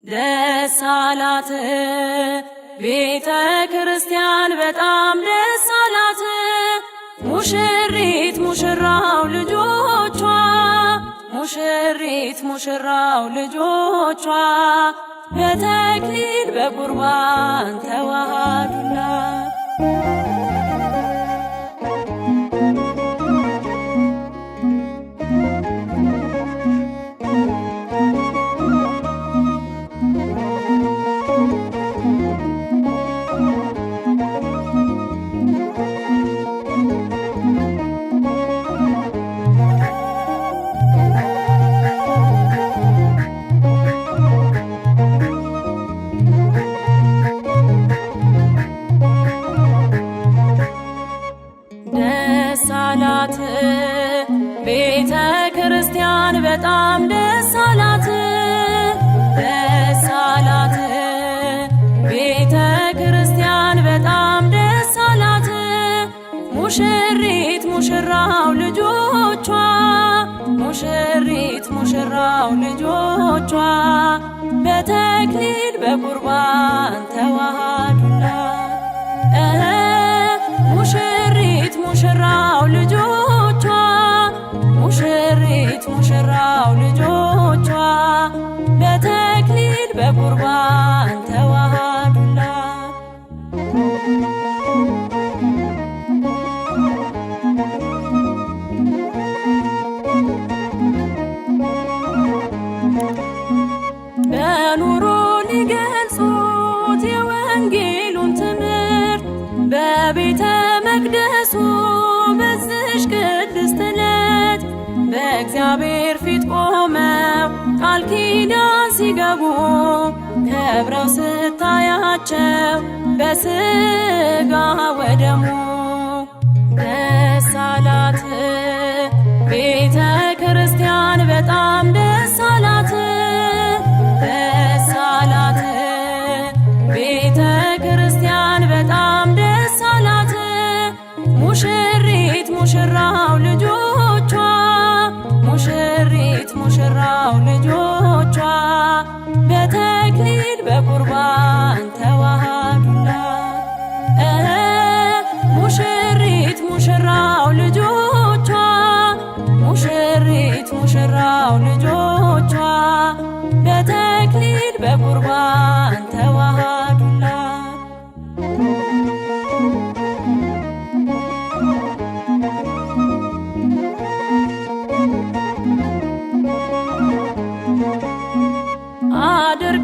ደስ አላት ቤተ ክርስቲያን በጣም ደስ አላት። ሙሽሪት ሙሽራው ልጆቿ ሙሽሪት ሙሽራው ልጆቿ በተክሊል በቁርባን ተዋሃዱላት። ደስ አላት ቤተ ክርስቲያን በጣም ደስ አላት። ደስ አላት ቤተ ክርስቲያን በጣም ደስ አላት። ሙሽሪት ሙሽራው ልጆቿ ሙሽሪት ሙሽራው ልጆቿ በተክሊል በቁርባን ተዋሃዱላት። ሙሽሪት ሙሽራው ልጆቿ ሙሽሪት ሙሽራው ልጆቿ በተክሊል በቁርባን ተዋሃዱላት። በኑሮ ሊገልጹት የወንጌሉን ትምህርት በቤተ መቅደሱ በዝሽ ቅድስት ዕለት በእግዚአብሔር ፊት ቆመው ቃል ኪዳን ሲገቡ ከብረው ስታያቸው በሥጋ ወደሙ። ደስ አላት ቤተ ክርስቲያን በጣም ደስ አላት። ደስ አላት ቤተ ክርስቲያን በጣም ደስ አላት። ሙሽሪት ሙሽራው ልጆቿ ሙሽሪት ሙሽራው ልጆቿ በተክሊል በቁርባን